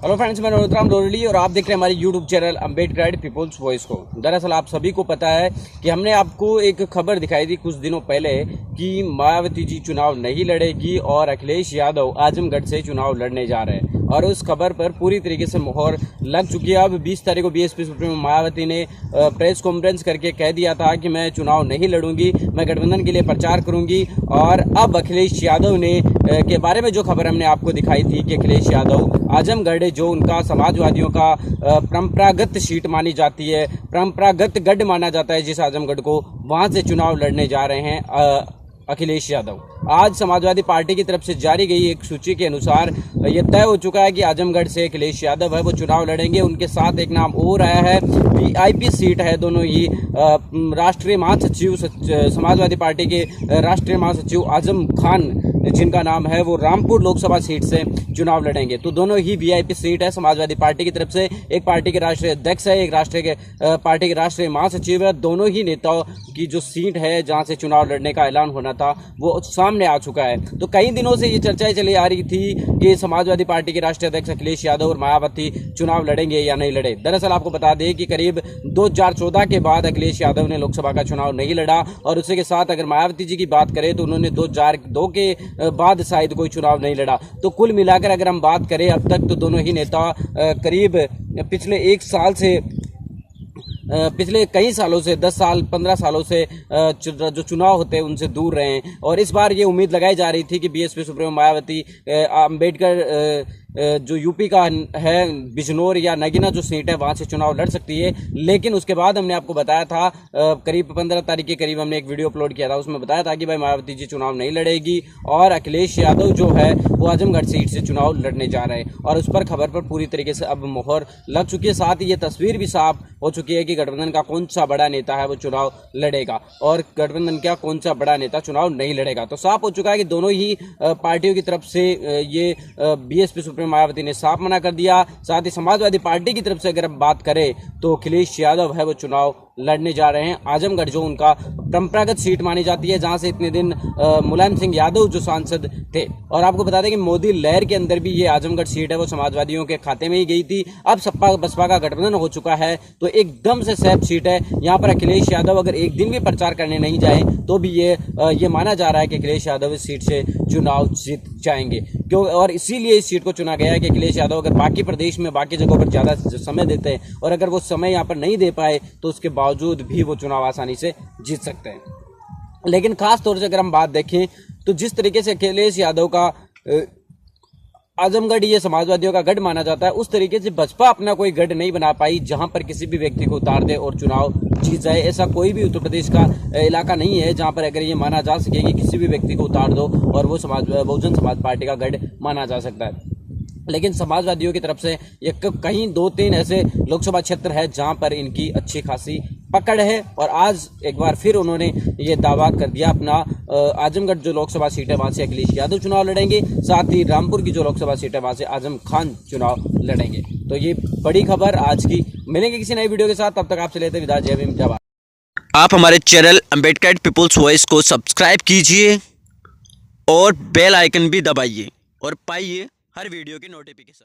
Hello friends, मैं नरोत्तम डोरली और आप देख रहे हैं हमारी YouTube channel Ambedkar People's voice को। दरअसल आप सभी को पता है कि हमने आपको एक खबर दिखाई थी कुछ दिनों पहले कि मायावती जी चुनाव नहीं लड़ेगी और अखिलेश यादव आजमगढ़ से चुनाव लड़ने जा रहे हैं। और उस खबर पर पूरी तरीके से मोहर लग चुकी है। अब 20 तारीख को बीएसपी सुप्रीमो मायावती ने प्रेस कॉन्फ्रेंस करके कह दिया था कि मैं चुनाव नहीं लड़ूंगी, मैं गठबंधन के लिए प्रचार करूंगी। और अब अखिलेश यादव ने के बारे में जो खबर हमने आपको दिखाई थी कि अखिलेश यादव आजमगढ़ जो उनका समाजवादियों का परंपरागत सीट मानी जाती है, परंपरागत गढ़ माना जाता है जिस आजमगढ़ को, वहां से चुनाव लड़ने जा रहे हैं अखिलेश यादव। आज समाजवादी पार्टी की तरफ से जारी गई एक सूची के अनुसार यह तय हो चुका है कि आजमगढ़ से अखिलेश यादव है वो चुनाव लड़ेंगे। उनके साथ एक नाम और आया है, वीआईपी सीट है, दोनों ही राष्ट्रीय महासचिव समाजवादी पार्टी के राष्ट्रीय महासचिव आजम खान जिनका नाम है वो रामपुर लोकसभा सीट से चुनाव लड़ेंगे। तो दोनों ही वीआईपी सीट है समाजवादी पार्टी की तरफ से। एक पार्टी के राष्ट्रीय अध्यक्ष है, एक पार्टी के राष्ट्रीय महासचिव है। दोनों ही नेताओं की जो सीट है जहां से चुनाव लड़ने का ऐलान होना था वो सामने आ चुका है। तो कई दिनों से ये चर्चाएं चली आ रही थी कि समाजवादी पार्टी के राष्ट्रीय अध्यक्ष अखिलेश यादव और मायावती चुनाव लड़ेंगे या नहीं लड़े। दरअसल आपको बता दें कि करीब 2014 के बाद अखिलेश यादव ने लोकसभा का चुनाव नहीं लड़ा। और उसी के साथ अगर मायावती जी की बात करें तो उन्होंने 2002 के बाद शायद कोई चुनाव नहीं लड़ा। तो कुल मिलाकर अगर हम बात करें अब तक तो दोनों ही नेता करीब पिछले कई सालों से 10 साल 15 सालों से जो चुनाव होते हैं उनसे दूर रहे हैं। और इस बार ये उम्मीद लगाई जा रही थी कि बीएसपी सुप्रीमो मायावती अम्बेडकर जो यूपी का है बिजनौर या नगीना जो सीट है वहां से चुनाव लड़ सकती है। लेकिन उसके बाद हमने आपको बताया था करीब 15 तारीख के करीब हमने एक वीडियो अपलोड किया था, उसमें बताया था कि भाई मायावती जी चुनाव नहीं लड़ेगी और अखिलेश यादव जो है वो आजमगढ़ सीट से चुनाव लड़ने जा रहे हैं। और उस पर खबर पर पूरी तरीके से अब मोहर लग चुकी है। साथ ही ये तस्वीर भी साफ हो चुकी है कि गठबंधन का कौन सा बड़ा नेता है वो चुनाव लड़ेगा और गठबंधन का कौन सा बड़ा नेता चुनाव नहीं लड़ेगा। तो साफ हो चुका है कि दोनों ही पार्टियों की तरफ से ये बीएसपी सुप्रीमो मायावती ने साफ मना कर दिया। साथ ही समाजवादी पार्टी की तरफ से अगर हम बात करें तो अखिलेश यादव है वो चुनाव लड़ने जा रहे हैं आजमगढ़, जो उनका परंपरागत सीट मानी जाती है, जहां से इतने दिन मुलायम सिंह यादव जो सांसद थे। और आपको बता दें कि मोदी लहर के अंदर भी ये आजमगढ़ सीट है वो समाजवादियों के खाते में ही गई थी। अब सपा बसपा का गठबंधन हो चुका है तो एकदम से सेफ सीट है। यहाँ पर अखिलेश यादव अगर एक दिन भी प्रचार करने नहीं जाए तो भी ये माना जा रहा है कि अखिलेश यादव इस सीट से चुनाव जीत जाएंगे। क्यों? और इसीलिए इस सीट को चुना गया है कि अखिलेश यादव अगर बाकी प्रदेश में बाकी जगहों पर ज्यादा समय देते हैं और अगर वो समय यहाँ पर नहीं दे पाए तो उसके बावजूद भी वो चुनाव आसानी से जीत सकते हैं। लेकिन खास तौर से अगर हम बात देखें तो जिस तरीके से अखिलेश यादव का आजमगढ़ ये समाजवादियों का गढ़ माना जाता है, उस तरीके से बसपा अपना कोई गढ़ नहीं बना पाई जहां पर किसी भी व्यक्ति को उतार दे और चुनाव जीत जाए। ऐसा कोई भी उत्तर प्रदेश का इलाका नहीं है जहां पर अगर ये माना जा सके कि किसी भी व्यक्ति को उतार दो और वो बहुजन समाज पार्टी का गढ़ माना जा सकता है। लेकिन समाजवादियों की तरफ से ये कहीं 2-3 ऐसे लोकसभा क्षेत्र है जहां पर इनकी अच्छी खासी पकड़ है। और आज एक बार फिर उन्होंने ये दावा कर दिया अपना, आजमगढ़ जो लोकसभा सीट है वहां से अखिलेश यादव चुनाव लड़ेंगे, साथ ही रामपुर की जो लोकसभा सीट है वहां से आजम खान चुनाव लड़ेंगे। तो ये बड़ी खबर आज की। मिलेंगे किसी नई वीडियो के साथ, तब तक आपसे लेते विदा। जय भीम, जय भारत। आप हमारे चैनल अम्बेडकर पीपल्स वॉइस को सब्सक्राइब कीजिए और बेल आइकन भी दबाइए और पाइए हर वीडियो की नोटिफिकेशन।